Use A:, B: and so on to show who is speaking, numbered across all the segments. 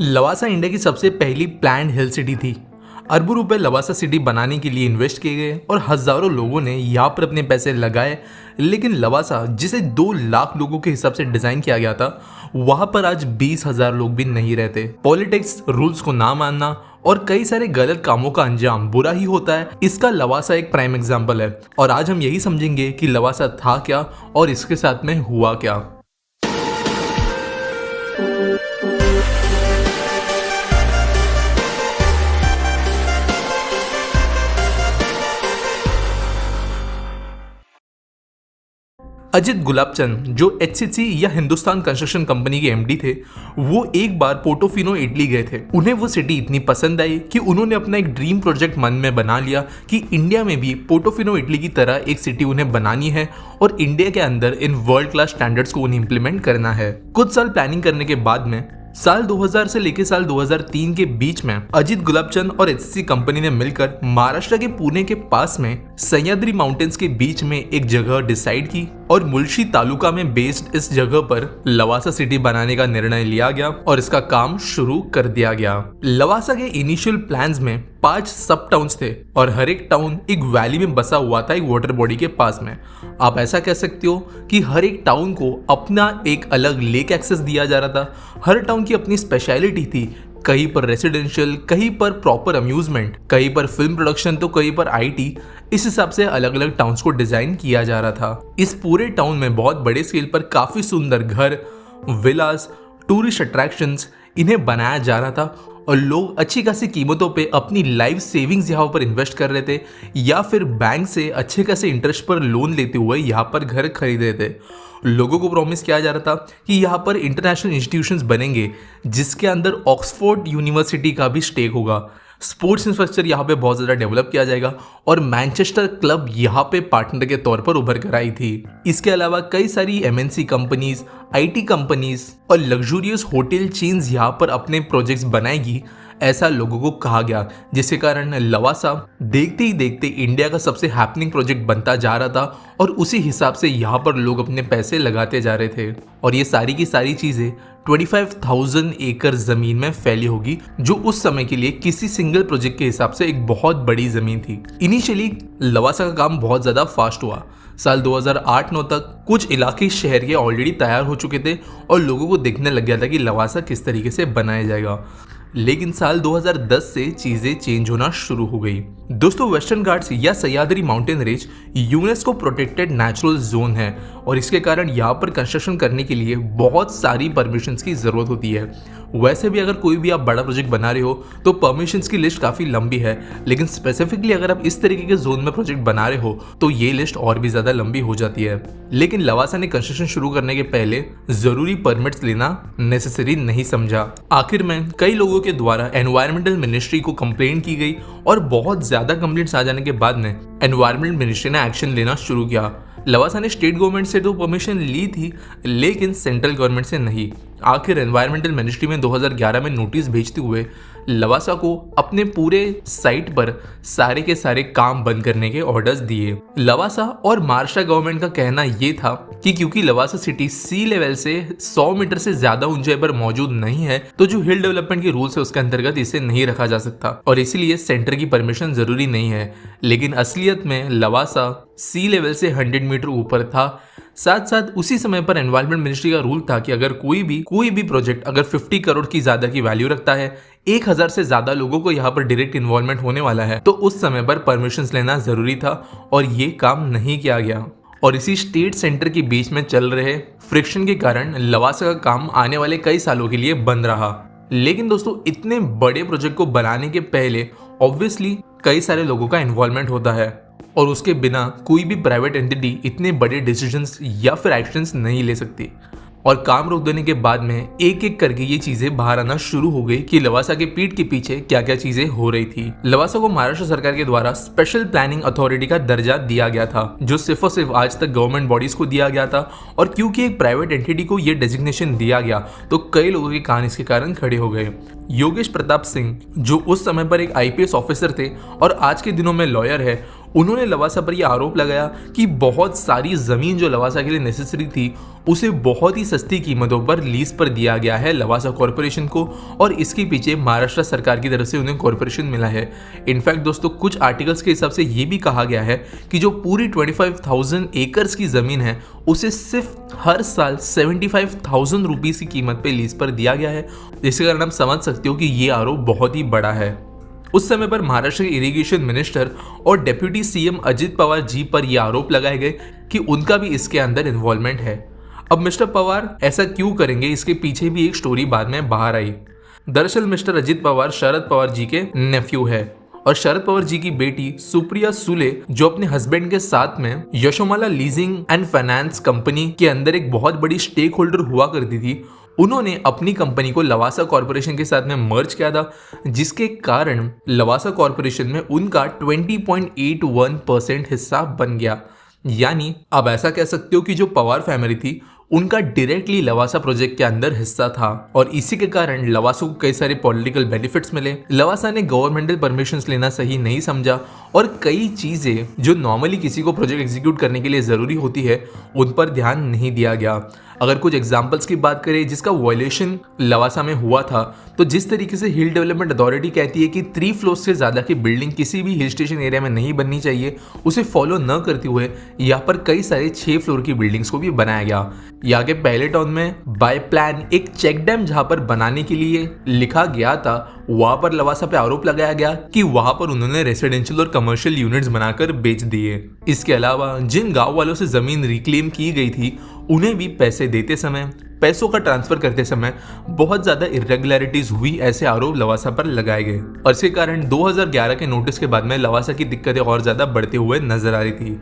A: Lavasa India की सबसे पहली प्लान्ड हिल सिटी थी। अरबों रुपए लवासा सिटी बनाने के लिए इन्वेस्ट किए गए और हजारों लोगों ने यहाँ पर अपने पैसे लगाए। लेकिन लवासा, जिसे 2 लाख लोगों के हिसाब से डिजाइन किया गया था, वहां पर आज 20,000 लोग भी नहीं रहते। पॉलिटिक्स, रूल्स को ना मानना और कई सारे गलत कामों का अंजाम बुरा ही होता है। इसका लवासा एक प्राइम एग्जाम्पल है और आज हम यही समझेंगे कि लवासा था क्या और इसके साथ में हुआ क्या। अजित गुलाबचंद, जो एचसीसी या हिंदुस्तान कंस्ट्रक्शन कंपनी के एमडी थे, वो एक बार पोर्टोफिनो इटली गए थे। उन्हें वो सिटी इतनी पसंद आई कि उन्होंने अपना एक ड्रीम प्रोजेक्ट मन में बना लिया कि इंडिया में भी पोर्टोफिनो इटली की तरह एक सिटी उन्हें बनानी है और इंडिया के अंदर इन वर्ल्ड क्लास स्टैंडर्ड्स को उन्हें इंप्लीमेंट करना है। कुछ साल प्लानिंग करने के बाद में साल 2000 से लेकर साल 2003 के बीच में अजित गुलाबचंद और एचसीसी कंपनी ने मिलकर महाराष्ट्र के पुणे के पास में सह्याद्री माउंटेन्स के बीच में एक जगह डिसाइड की और मुल्शी तालुका में बेस्ड इस जगह पर लवासा सिटी बनाने का निर्णय लिया गया और इसका काम शुरू कर दिया गया। लवासा के इनिशियल प्लान्स में 5 सब टाउन्स थे और हर एक टाउन एक वैली में बसा हुआ था, एक वाटर बॉडी के पास में। आप ऐसा कह सकते हो कि हर एक टाउन को अपना एक अलग लेक एक्सेस दिया जा रहा था। हर टाउन की अपनी स्पेशलिटी थी, कहीं पर रेसिडेंशियल, कहीं पर प्रॉपर अम्यूजमेंट, कहीं पर फिल्म प्रोडक्शन तो कहीं पर आईटी। इस हिसाब से अलग अलग टाउन्स को डिजाइन किया जा रहा था। इस पूरे टाउन में बहुत बड़े स्केल पर काफी सुंदर घर, विलास, टूरिस्ट अट्रैक्शंस इन्हें बनाया जा रहा था और लोग अच्छी खासी कीमतों पे अपनी लाइफ सेविंग्स यहाँ पर इन्वेस्ट कर रहे थे या फिर बैंक से अच्छे खासे इंटरेस्ट पर लोन लेते हुए यहाँ पर घर खरीद रहे थे। लोगों को प्रॉमिस किया जा रहा था कि यहाँ पर इंटरनेशनल इंस्टीट्यूशंस बनेंगे जिसके अंदर ऑक्सफोर्ड यूनिवर्सिटी का भी स्टेक होगा। स्पोर्ट्स इंफ्रास्ट्रक्चर यहाँ पे बहुत ज़्यादा डेवलप किया जाएगा और मैनचेस्टर क्लब यहाँ पे पार्टनर के तौर पर उभर कर आई थी। इसके अलावा कई सारी एमएनसी कंपनीज, आईटी कंपनीज और लग्जूरियस होटल चेन्स यहाँ पर अपने प्रोजेक्ट्स बनाएगी, ऐसा लोगों को कहा गया, जिसके कारण लवासा देखते ही देखते इंडिया का सबसे हैपनिंग प्रोजेक्ट बनता जा रहा था और उसी हिसाब से यहाँ पर लोग अपने पैसे लगाते जा रहे थे। और ये सारी की सारी चीज़ें 25,000 एकड़ जमीन में फैली होगी, जो उस समय के लिए किसी सिंगल प्रोजेक्ट के हिसाब से एक बहुत बड़ी जमीन थी। इनिशियली लवासा का काम बहुत ज़्यादा फास्ट हुआ। साल 2008-9 तक कुछ इलाके शहर के ऑलरेडी तैयार हो चुके थे और लोगों को देखने लग गया था कि लवासा किस तरीके से बनाया जाएगा। लेकिन साल 2010 से चीजें चेंज होना शुरू हो गई। दोस्तों, वेस्टर्न घाट्स या Sahyadri mountain range UNESCO protected natural zone है और इसके कारण यहाँ पर कंस्ट्रक्शन करने के लिए बहुत सारी परमिशंस की जरूरत होती है। वैसे भी अगर कोई भी आप बड़ा प्रोजेक्ट बना रहे हो तो परमिशंस की लिस्ट काफ़ी लंबी है, लेकिन स्पेसिफिकली अगर आप इस तरीके के जोन में प्रोजेक्ट बना रहे हो तो ये लिस्ट और भी ज़्यादा लंबी हो जाती है। लेकिन लवासा ने कंस्ट्रक्शन शुरू करने के पहले ज़रूरी परमिट्स लेना नेसेसरी नहीं समझा। आखिर में कई लोगों के द्वारा एनवायरमेंटल मिनिस्ट्री को कंप्लेंट की गई और बहुत ज़्यादा कंप्लेंट्स आ जाने के बाद में एनवायरमेंट मिनिस्ट्री ने एक्शन लेना शुरू किया। लवासा ने स्टेट गवर्नमेंट से तो परमिशन ली थी, लेकिन सेंट्रल गवर्नमेंट से नहीं। आखिर एनवायरमेंटल मिनिस्ट्री में 2011 में नोटिस भेजते हुए लवासा को अपने पूरे साइट पर सारे के सारे काम बंद करने के ऑर्डर्स दिए। लवासा और महाराष्ट्र गवर्नमेंट का कहना यह था कि क्योंकि लवासा सिटी सी लेवल से 100 मीटर से ज्यादा ऊंचाई पर मौजूद नहीं है, तो जो हिल डेवलपमेंट के रूल्स है उसके अंतर्गत इसे नहीं रखा जा सकता और इसीलिए सेंटर की परमिशन जरूरी नहीं है। लेकिन असलियत में लवासा सी लेवल से 100 मीटर ऊपर था। साथ साथ उसी समय पर एनवायरमेंट मिनिस्ट्री का रूल था कि अगर कोई भी प्रोजेक्ट अगर 50 करोड़ की ज्यादा की वैल्यू रखता है, 1000 से ज्यादा लोगों को यहाँ पर डायरेक्ट इन्वॉल्वमेंट होने वाला है, तो उस समय पर परमिशन लेना जरूरी था और ये काम नहीं किया गया। और इसी स्टेट सेंटर के बीच में चल रहे फ्रिक्शन के कारण लवासा का काम आने वाले कई सालों के लिए बंद रहा। लेकिन दोस्तों, इतने बड़े प्रोजेक्ट को बनाने के पहले ऑब्वियसली कई सारे लोगों का इन्वॉल्वमेंट होता है और उसके बिना कोई भी प्राइवेट एंटिटी इतने बड़े डिसीजंस या फिर एक्शंस नहीं ले सकती। और काम रोक देने के बाद में एक एक करके ये चीजें बाहर आना शुरू हो गई कि लवासा के पीठ के पीछे क्या क्या चीजें हो रही थी। लवासा को महाराष्ट्र सरकार के द्वारा स्पेशल प्लानिंग अथॉरिटी का दर्जा दिया गया था, जो सिर्फ और सिर्फ आज तक गवर्नमेंट बॉडीज को दिया गया था। और क्योंकि एक प्राइवेट एंटिटी को ये डेजिग्नेशन दिया गया तो कई लोगों के कान इसके कारण खड़े हो गए। योगेश प्रताप सिंह, जो उस समय पर एक आईपीएस ऑफिसर थे और आज के दिनों में लॉयर है, उन्होंने लवासा पर यह आरोप लगाया कि बहुत सारी जमीन जो लवासा के लिए नेसेसरी थी उसे बहुत ही सस्ती कीमतों पर लीज पर दिया गया है लवासा कॉरपोरेशन को, और इसके पीछे महाराष्ट्र सरकार की तरफ से उन्हें कॉरपोरेशन मिला है। इनफैक्ट दोस्तों, कुछ आर्टिकल्स के हिसाब से ये भी कहा गया है कि जो पूरी 25,000 एकर्स की जमीन है उसे सिर्फ हर साल 75,000 रुपीज की कीमत पे लीज पर दिया गया है, जिसके कारण आप समझ सकते हो कि ये आरोप बहुत ही बड़ा है। उस समय पर महाराष्ट्र के इरिगेशन मिनिस्टर और डेप्यूटी सीएम अजित पवार जी पर यह आरोप लगाए गए कि उनका भी इसके अंदर इन्वॉल्वमेंट है। अब मिस्टर पवार ऐसा क्यों करेंगे, इसके पीछे भी एक स्टोरी बाद में बाहर आई। दरअसल मिस्टर अजित पवार शरद पवार जी के नेफ्यू है और शरद पवार जी की बेटी सुप्रिया सुले जो अपने हस्बैंड के साथ में यशोमाला लीजिंग एंड फाइनेंस कंपनी के अंदर एक बहुत बड़ी स्टेक होल्डर हुआ करती थी, उन्होंने अपनी कंपनी को लवासा कॉरपोरेशन के साथ में मर्ज किया था, जिसके कारण लवासा कॉरपोरेशन में उनका 20.81% हिस्सा बन गया। यानी अब ऐसा कह सकते हो कि जो पवार फैमिली थी उनका डायरेक्टली लवासा प्रोजेक्ट के अंदर हिस्सा था, और इसी के कारण लवासा को कई सारे पॉलिटिकल बेनिफिट्स मिले। लवासा ने गवर्नमेंटल परमिशंस लेना सही नहीं समझा और कई चीजें जो नॉर्मली किसी को प्रोजेक्ट एग्जीक्यूट करने के लिए जरूरी होती है उन पर ध्यान नहीं दिया गया। अगर कुछ एग्जांपल्स की बात करें जिसका वायलेशन लवासा में हुआ था, तो जिस तरीके से हिल डेवलपमेंट अथॉरिटी कहती है कि 3 फ्लोर से ज्यादा की बिल्डिंग किसी भी हिल स्टेशन एरिया में नहीं बननी चाहिए, उसे फॉलो न करते हुए यहाँ पर कई सारे 6 फ्लोर की बिल्डिंग्स को भी बनाया गया। यहाँ के पहले टाउन में बाय प्लान एक चेक डैम जहां पर बनाने के लिए लिखा गया था, वहां पर लवासा पे आरोप लगाया गया कि वहां पर उन्होंने रेसिडेंशियल और कमर्शियल यूनिट्स बनाकर बेच दिए। इसके अलावा जिन गांव वालों से जमीन रिक्लेम की गई थी उन्हें भी पैसे देते समय, पैसों का ट्रांसफर करते समय बहुत ज्यादा इरेगुलरिटीज हुई, ऐसे आरोप लवासा पर लगाए गए। और इसके कारण 2011 के नोटिस के बाद में लवासा की दिक्कतें और ज्यादा बढ़ते हुए नजर आ रही थी।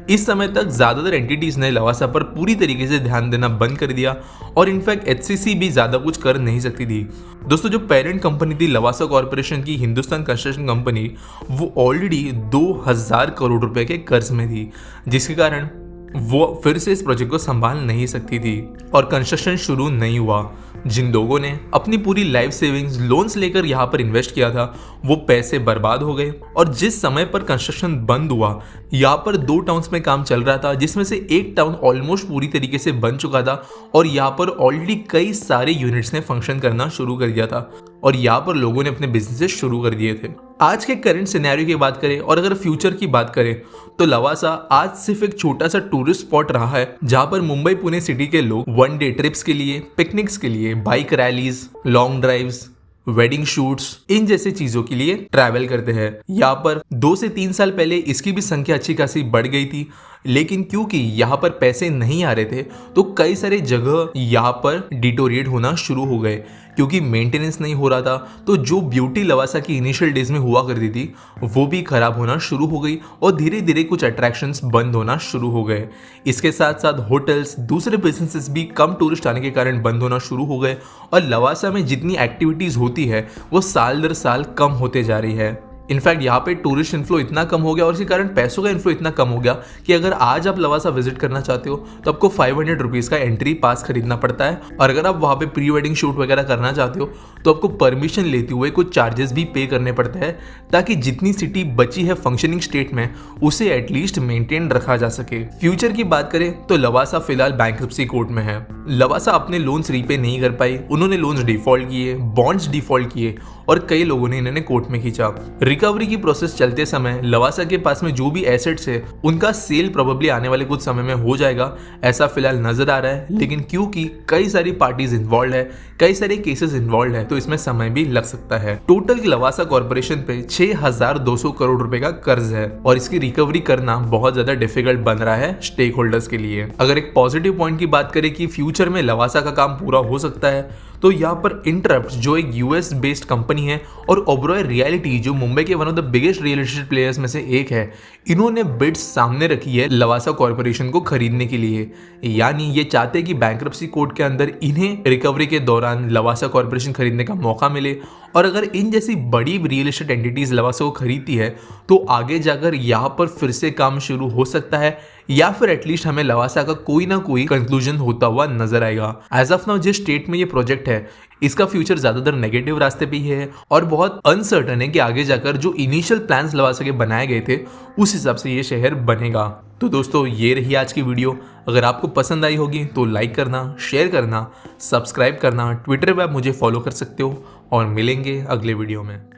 A: इस समय तक ज्यादातर एंटिटीज ने लवासा पर पूरी तरीके से ध्यान देना बंद कर दिया और इनफैक्ट एचसीसी भी ज्यादा कुछ कर नहीं सकती थी। दोस्तों, जो पेरेंट कंपनी थी लवासा कॉरपोरेशन की, हिंदुस्तान कंस्ट्रक्शन कंपनी, वो ऑलरेडी 2000 करोड़ रुपए के कर्ज में थी, जिसके कारण वो फिर से इस प्रोजेक्ट को संभाल नहीं सकती थी और कंस्ट्रक्शन शुरू नहीं हुआ। जिन लोगों ने अपनी पूरी लाइफ सेविंग्स लोन्स लेकर यहाँ पर इन्वेस्ट किया था वो पैसे बर्बाद हो गए, और जिस समय पर कंस्ट्रक्शन बंद हुआ यहाँ पर 2 टाउन्स में काम चल रहा था, जिसमें से एक टाउन ऑलमोस्ट पूरी तरीके से बन चुका था और यहाँ पर ऑलरेडी कई सारे यूनिट्स ने फंक्शन करना शुरू कर दिया था और यहाँ पर लोगों ने अपने बिजनेसेस शुरू कर दिए थे। आज के करंट सिनेरियो की बात करें और अगर फ्यूचर की बात करें तो लवासा आज सिर्फ एक छोटा सा टूरिस्ट स्पॉट रहा है जहां पर मुंबई पुणे सिटी के लोग 1 डे ट्रिप्स के लिए, पिकनिक्स के लिए, bike rallies, long drives, wedding shoots, इन जैसी चीजों के लिए ट्रैवल करते हैं। यहाँ पर 2 से 3 साल पहले इसकी भी संख्या अच्छी खासी बढ़ गई थी, लेकिन क्योंकि यहाँ पर पैसे नहीं आ रहे थे तो कई सारे जगह यहाँ पर डिटोरिएट होना शुरू हो गए क्योंकि मेंटेनेंस नहीं हो रहा था। तो जो ब्यूटी लवासा की इनिशियल डेज में हुआ करती थी वो भी खराब होना शुरू हो गई और धीरे धीरे कुछ अट्रैक्शंस बंद होना शुरू हो गए। इसके साथ साथ होटल्स, दूसरे बिजनेसेस भी कम टूरिस्ट आने के कारण बंद होना शुरू हो गए और लवासा में जितनी एक्टिविटीज होती है वो साल दर साल कम होते जा रही है। इनफैक्ट यहाँ पे टूरिस्ट इन्फ्लो इतना कम हो गया और इसी कारण पैसों का इन्फ्लो इतना कम हो गया कि अगर आज आप लवासा विजिट करना चाहते हो तो आपको 500 रुपीज़ का एंट्री पास खरीदना पड़ता है, और अगर आप वहाँ पे प्री वेडिंग शूट वगैरह करना चाहते हो तो आपको परमिशन लेते हुए कुछ चार्जेस भी पे करने पड़ते हैं ताकि जितनी सिटी बची है फंक्शनिंग स्टेट में उसे एटलीस्ट मेंटेन रखा जा सके। फ्यूचर की बात करें तो लवासा फिलहाल बैंक्रप्सी कोर्ट में है। लवासा अपने लोन्स रीपे नहीं कर पाई, उन्होंने लोन्स डिफॉल्ट किए, बॉन्ड्स डिफॉल्ट किए और कई लोगों ने इन्हें कोर्ट में खींचा। रिकवरी की प्रोसेस चलते समय लवासा के पास में जो भी एसेट्स है उनका सेल प्रोबेबली आने वाले कुछ समय में हो जाएगा, ऐसा फिलहाल नजर आ रहा है। लेकिन क्योंकि कई सारी पार्टीज इन्वॉल्व है, कई सारे केसेस इन्वॉल्व है, तो इसमें समय भी लग सकता है। टोटल लवासा कॉर्पोरेशन पे 6200 करोड़ रुपए का कर्ज है और इसकी रिकवरी करना बहुत ज्यादा डिफिकल्ट बन रहा है स्टेक होल्डर्स के लिए। अगर एक पॉजिटिव पॉइंट की बात करें कि फ्यूचर में लवासा का काम पूरा हो सकता है तो यहाँ पर इंटरप्ट जो एक यूएस बेस्ड कंपनी है और ओबरॉय रियलिटी जो मुंबई के one of the biggest real estate players में से एक है, इन्होंने बिड्स सामने रखी है लवासा कॉर्पोरेशन को खरीदने के लिए। यानी ये चाहते हैं कि बैंक्रप्सी कोर्ट के अंदर इन्हें रिकवरी के दौरान लवासा कॉर्पोरेशन खरीदने का मौका मिले, और अगर इन जैसी बड़ी रियल एस्टेट एंटिटीज लवासा को खरीदती है तो आगे जाकर यहाँ पर फिर से काम शुरू हो सकता है या फिर एटलीस्ट हमें लवासा का कोई ना कोई कंक्लूजन होता हुआ नजर आएगा। एज ऑफ नाउ जिस स्टेट में ये प्रोजेक्ट है इसका फ्यूचर ज्यादातर नेगेटिव रास्ते पे ही है और बहुत अनसर्टन है कि आगे जाकर जो इनिशियल प्लान्स लवासा के बनाए गए थे उस हिसाब से ये शहर बनेगा। तो दोस्तों ये रही आज की वीडियो। अगर आपको पसंद आई होगी तो लाइक करना, शेयर करना, सब्सक्राइब करना, ट्विटर पे आप मुझे फॉलो कर सकते हो और मिलेंगे अगले वीडियो में।